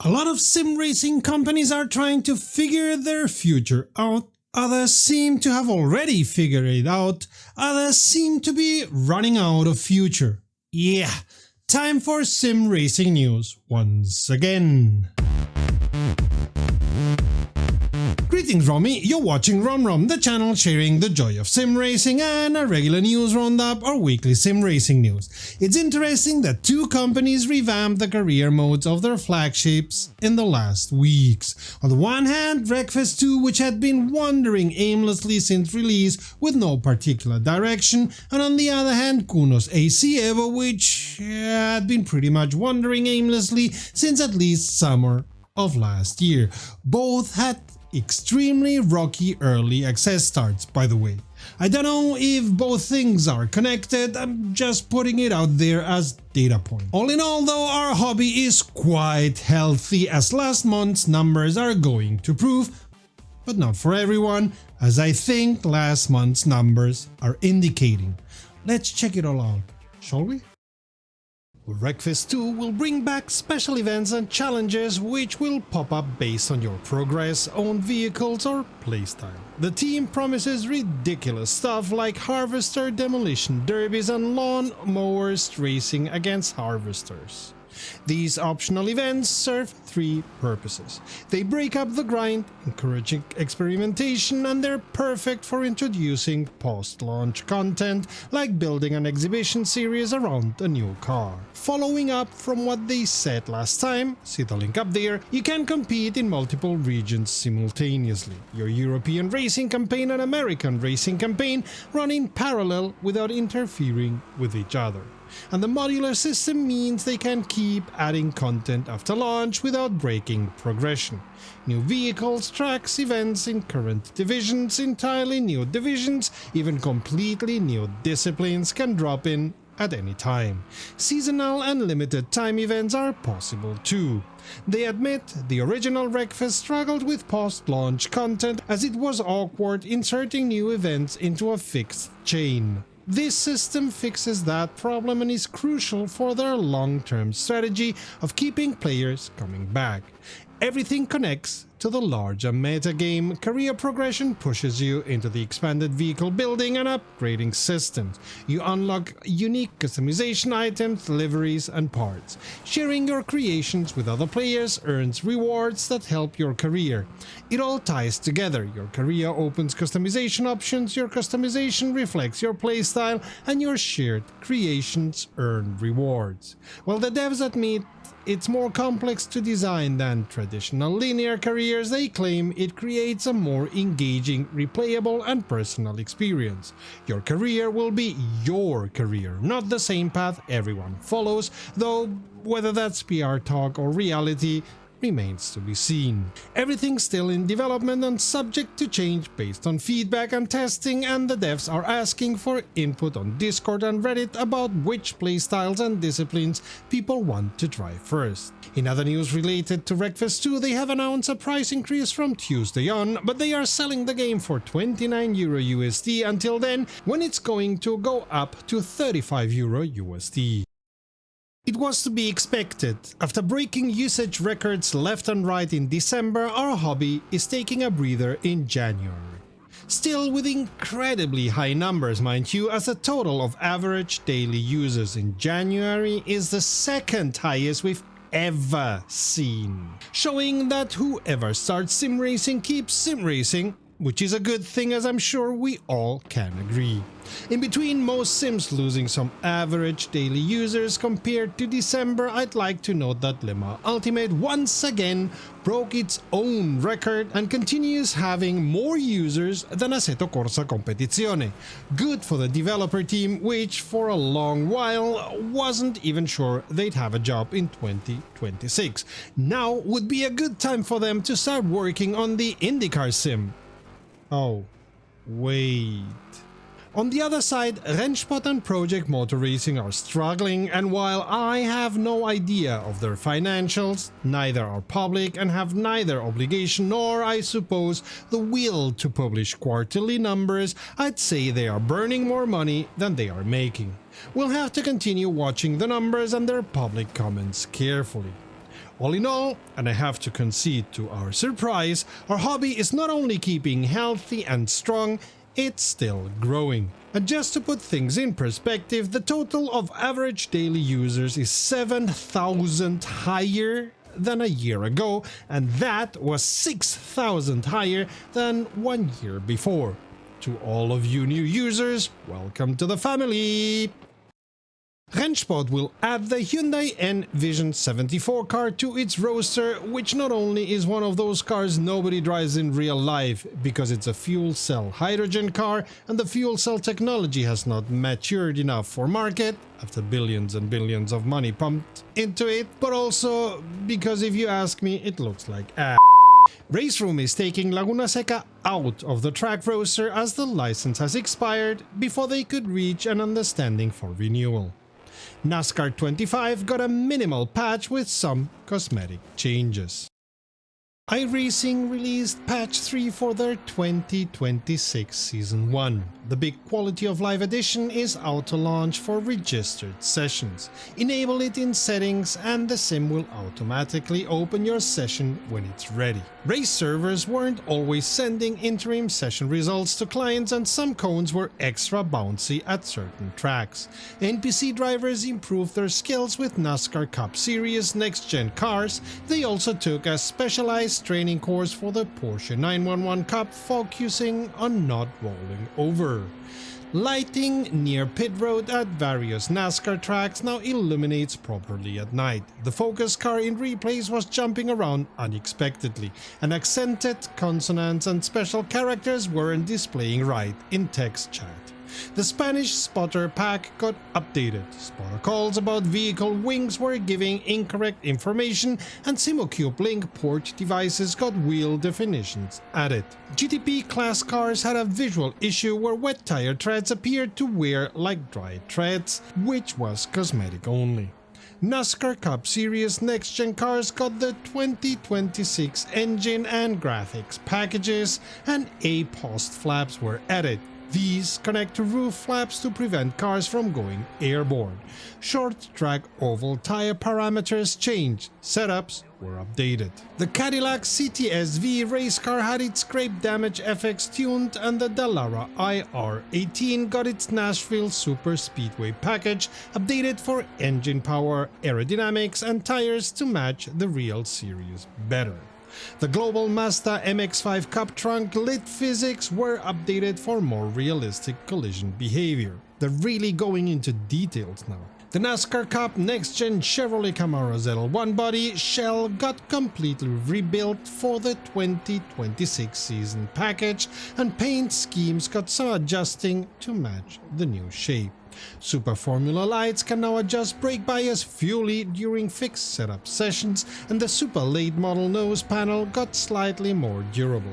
A lot of sim racing companies are trying to figure their future out. Others seem to have already figured it out. Others seem to be running out of future. Yeah, time for sim racing news once again. Greetings Romy, you're watching WromWrom, the channel sharing the joy of sim racing and a regular news roundup or weekly sim racing news. It's interesting that two companies revamped the career modes of their flagships in the last weeks. On the one hand, Wreckfest 2, which had been wandering aimlessly since release with no particular direction, and on the other hand, Kunos ACEvo, which had been pretty much wandering aimlessly since at least summer of last year. Both had extremely rocky early access starts, by the way. I don't know if both things are connected, I'm just putting it out there as data point. All in all though, our hobby is quite healthy, as last month's numbers are going to prove, but not for everyone, as I think last month's numbers are indicating. Let's check it all out, shall we? Wreckfest 2 will bring back special events and challenges which will pop up based on your progress, owned vehicles or playstyle. The team promises ridiculous stuff like harvester demolition derbies and lawn mowers racing against harvesters. These optional events serve three purposes. They break up the grind, encouraging experimentation, and they're perfect for introducing post-launch content like building an exhibition series around a new car. Following up from what they said last time, see the link up there, you can compete in multiple regions simultaneously. Your European racing campaign and American racing campaign run in parallel without interfering with each other. And the modular system means they can keep adding content after launch without breaking progression. New vehicles, tracks, events in current divisions, entirely new divisions, even completely new disciplines can drop in at any time. Seasonal and limited time events are possible too. They admit the original Wreckfest struggled with post-launch content as it was awkward inserting new events into a fixed chain. This system fixes that problem and is crucial for their long-term strategy of keeping players coming back. Everything connects to the larger metagame. Career progression pushes you into the expanded vehicle building and upgrading systems. You unlock unique customization items, liveries and parts. Sharing your creations with other players earns rewards that help your career. It all ties together. Your career opens customization options, your customization reflects your playstyle, and your shared creations earn rewards. While the devs admit it's more complex to design than traditional linear careers, they claim it creates a more engaging, replayable and personal experience. Your career will be your career, not the same path everyone follows, though whether that's PR talk or reality remains to be seen. Everything's still in development and subject to change based on feedback and testing, and the devs are asking for input on Discord and Reddit about which playstyles and disciplines people want to try first. In other news related to Wreckfest 2, they have announced a price increase from Tuesday on, but they are selling the game for €29 USD until then, when it's going to go up to €35 USD. It was to be expected. After breaking usage records left and right in December, our hobby is taking a breather in January. Still with incredibly high numbers, mind you, as the total of average daily users in January is the second highest we've ever seen. Showing that whoever starts sim racing keeps sim racing, which is a good thing, as I'm sure we all can agree. In between most sims losing some average daily users compared to December, I'd like to note that Le Mans Ultimate once again broke its own record and continues having more users than Assetto Corsa Competizione. Good for the developer team, which for a long while wasn't even sure they'd have a job in 2026. Now would be a good time for them to start working on the IndyCar sim. Oh, wait. On the other side, Rennsport and Project Motor Racing are struggling, and while I have no idea of their financials, neither are public and have neither obligation nor, I suppose, the will to publish quarterly numbers, I'd say they are burning more money than they are making. We'll have to continue watching the numbers and their public comments carefully. All in all, and I have to concede to our surprise, our hobby is not only keeping healthy and strong, it's still growing. And just to put things in perspective, the total of average daily users is 7,000 higher than a year ago, and that was 6,000 higher than 1 year before. To all of you new users, welcome to the family! Rennsport will add the Hyundai N-Vision 74 car to its roster, which not only is one of those cars nobody drives in real life because it's a fuel cell hydrogen car and the fuel cell technology has not matured enough for market after billions and billions of money pumped into it, but also because if you ask me, it looks like ass. WromWrom is taking Laguna Seca out of the track roster as the license has expired before they could reach an understanding for renewal. NASCAR 25 got a minimal patch with some cosmetic changes. iRacing released patch 3 for their 2026 Season 1. The big quality of life edition is auto-launch for registered sessions. Enable it in settings and the sim will automatically open your session when it's ready. Race servers weren't always sending interim session results to clients and some cones were extra bouncy at certain tracks. NPC drivers improved their skills with NASCAR Cup Series next-gen cars. They also took a specialized training course for the Porsche 911 Cup focusing on not rolling over. Lighting near pit road at various NASCAR tracks now illuminates properly at night. The focus car in replays was jumping around unexpectedly, and accented consonants and special characters weren't displaying right in text chat. The Spanish spotter pack got updated. Spotter calls about vehicle wings were giving incorrect information, and SimoCube Link port devices got wheel definitions added. GTP class cars had a visual issue where wet tire treads appeared to wear like dry treads, which was cosmetic only. NASCAR Cup Series next-gen cars got the 2026 engine and graphics packages, and A-post flaps were added. These connect to roof flaps to prevent cars from going airborne. Short track oval tire parameters changed. Setups were updated. The Cadillac CTS-V race car had its scrape damage FX tuned, and the Dallara IR18 got its Nashville Super Speedway package updated for engine power, aerodynamics, and tires to match the real series better. The global Mazda MX-5 Cup trunk lit physics were updated for more realistic collision behavior. They're really going into details now. The NASCAR Cup next-gen Chevrolet Camaro ZL1 body shell got completely rebuilt for the 2026 season package, and paint schemes got some adjusting to match the new shape. Super Formula lights can now adjust brake bias fully during fixed setup sessions, and the Super late model nose panel got slightly more durable.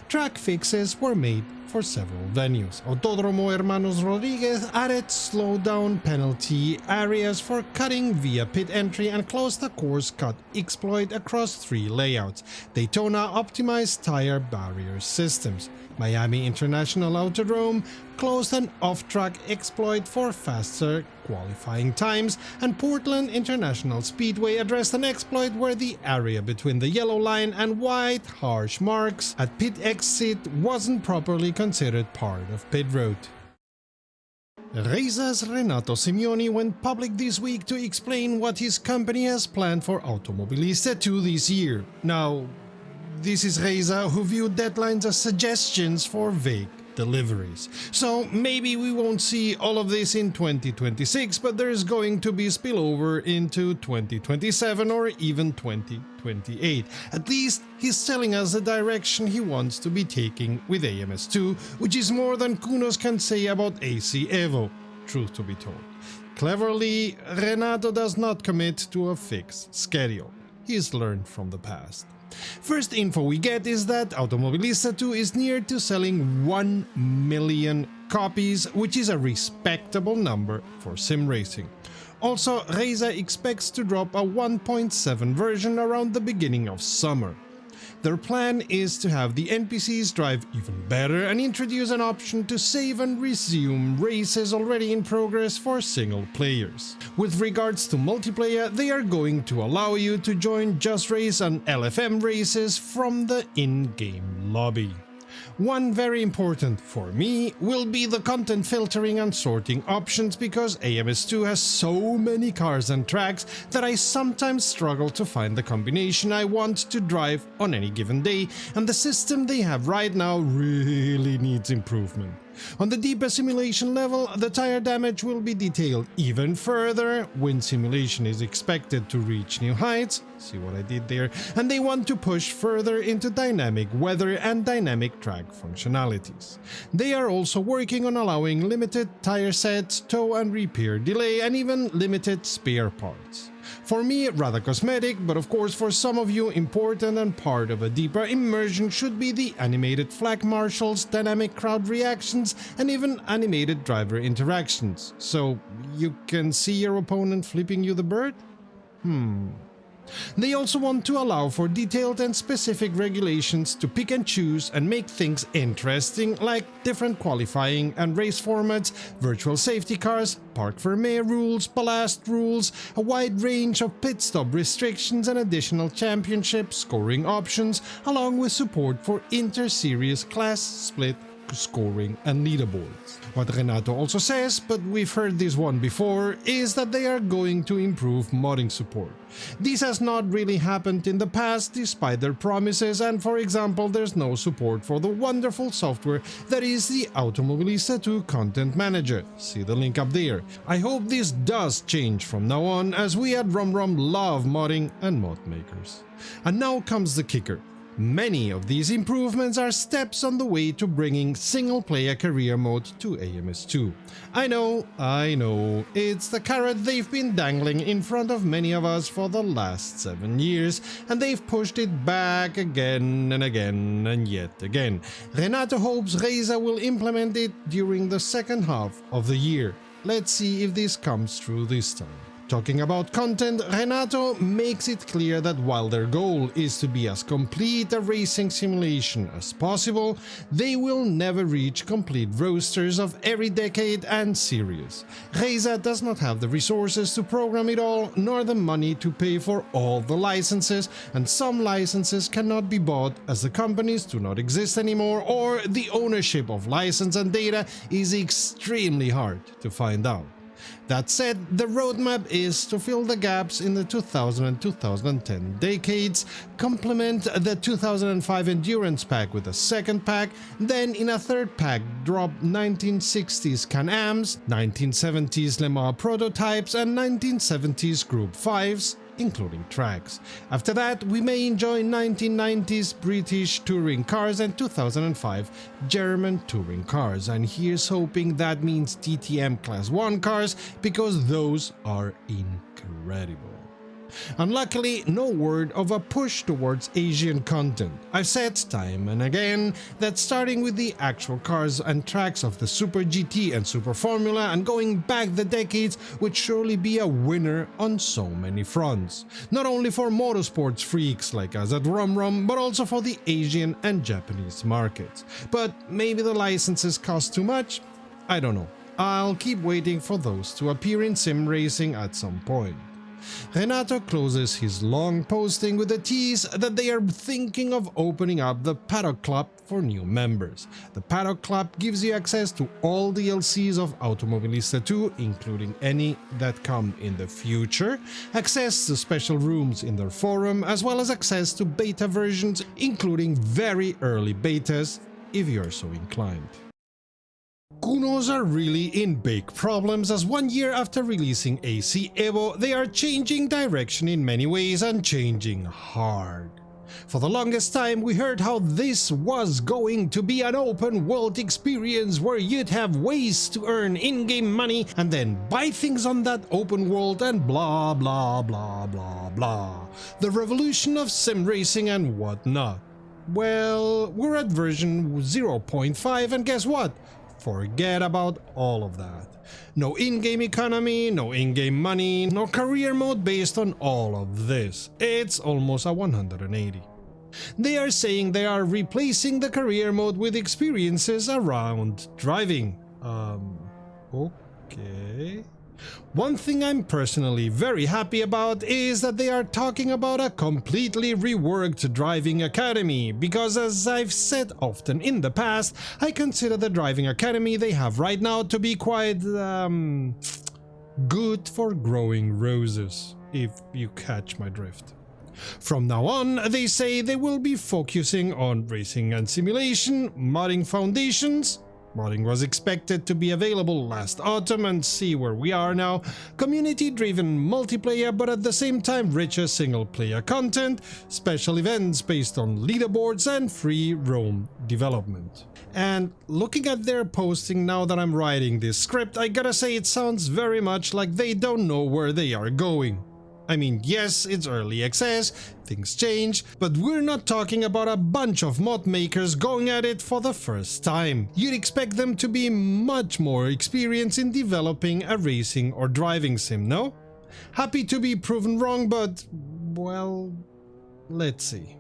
Track fixes were made for several venues. Autódromo Hermanos Rodriguez added slowdown penalty areas for cutting via pit entry and closed the course cut exploit across 3 layouts. Daytona optimized tire barrier systems. Miami International Autodrome closed an off-track exploit for faster qualifying times, and Portland International Speedway addressed an exploit where the area between the yellow line and white harsh marks at pit exit wasn't properly considered part of pit road. Reisa's Renato Simeoni went public this week to explain what his company has planned for Automobilista 2 this year. Now, this is Reisa, who viewed deadlines as suggestions for vague deliveries. So maybe we won't see all of this in 2026, but there's going to be spillover into 2027 or even 2028. At least he's telling us the direction he wants to be taking with AMS2, which is more than Kunos can say about ACEvo, truth to be told. Cleverly, Renato does not commit to a fixed schedule. He's learned from the past. First info we get is that Automobilista 2 is near to selling 1 million copies, which is a respectable number for sim racing. Also, Reisa expects to drop a 1.7 version around the beginning of summer. Their plan is to have the NPCs drive even better and introduce an option to save and resume races already in progress for single players. With regards to multiplayer, they are going to allow you to join Just Race and LFM races from the in-game lobby. One very important for me will be the content filtering and sorting options, because AMS2 has so many cars and tracks that I sometimes struggle to find the combination I want to drive on any given day, and the system they have right now really needs improvement. On the deeper simulation level, the tire damage will be detailed even further, wind simulation is expected to reach new heights, see what I did there, and they want to push further into dynamic weather and dynamic track functionalities. They are also working on allowing limited tire sets, tow and repair delay, and even limited spare parts. For me, rather cosmetic, but of course for some of you important and part of a deeper immersion should be the animated flag marshals, dynamic crowd reactions, and even animated driver interactions. So you can see your opponent flipping you the bird? They also want to allow for detailed and specific regulations to pick and choose and make things interesting, like different qualifying and race formats, virtual safety cars, parc fermé rules, ballast rules, a wide range of pit stop restrictions and additional championship scoring options, along with support for inter-series class split scoring and leaderboards. What Renato also says, but we've heard this one before, is that they are going to improve modding support. This has not really happened in the past despite their promises, and for example there's no support for the wonderful software that is the Automobilista 2 Content Manager. See the link up there. I hope this does change from now on, as we at WromWrom love modding and mod makers. And now comes the kicker. Many of these improvements are steps on the way to bringing single-player career mode to AMS2. I know, it's the carrot they've been dangling in front of many of us for the last 7 years, and they've pushed it back again and again and yet again. Renato hopes Reza will implement it during the second half of the year. Let's see if this comes true this time. Talking about content, Renato makes it clear that while their goal is to be as complete a racing simulation as possible, they will never reach complete rosters of every decade and series. Reza does not have the resources to program it all, nor the money to pay for all the licenses, and some licenses cannot be bought as the companies do not exist anymore, or the ownership of license and data is extremely hard to find out. That said, the roadmap is to fill the gaps in the 2000 and 2010 decades, complement the 2005 Endurance pack with a second pack, then in a third pack drop 1960s Can-Ams, 1970s Le Mans prototypes and 1970s Group 5s, including tracks. After that, we may enjoy 1990s British touring cars and 2005 German touring cars, and here's hoping that means DTM Class 1 cars, because those are incredible. Unluckily, no word of a push towards Asian content. I've said time and again that starting with the actual cars and tracks of the Super GT and Super Formula and going back the decades would surely be a winner on so many fronts. Not only for motorsports freaks like us at WromWrom, but also for the Asian and Japanese markets. But maybe the licenses cost too much? I don't know. I'll keep waiting for those to appear in sim racing at some point. Renato closes his long posting with a tease that they are thinking of opening up the Paddock Club for new members. The Paddock Club gives you access to all DLCs of Automobilista 2, including any that come in the future, access to special rooms in their forum, as well as access to beta versions, including very early betas, if you are so inclined. Kunos are really in big problems, as 1 year after releasing ACEvo, they are changing direction in many ways and changing hard. For the longest time we heard how this was going to be an open world experience where you'd have ways to earn in-game money and then buy things on that open world and blah blah blah blah blah. The revolution of sim racing and whatnot. Well, we're at version 0.5 and guess what? Forget about all of that. No in-game economy, no in-game money, no career mode based on all of this. It's almost a 180. They are saying they are replacing the career mode with experiences around driving. Okay. One thing I'm personally very happy about is that they are talking about a completely reworked driving academy, because as I've said often in the past, I consider the driving academy they have right now to be quite good for growing roses, if you catch my drift. From now on, they say they will be focusing on racing and simulation, modding foundations. Modding was expected to be available last autumn, and see where we are now. Community-driven multiplayer, but at the same time richer single-player content, special events based on leaderboards, and free roam development. And looking at their posting now that I'm writing this script, I gotta say it sounds very much like they don't know where they are going. I mean, yes, it's early access, things change, but we're not talking about a bunch of mod makers going at it for the first time. You'd expect them to be much more experienced in developing a racing or driving sim, no? Happy to be proven wrong, but, well, let's see.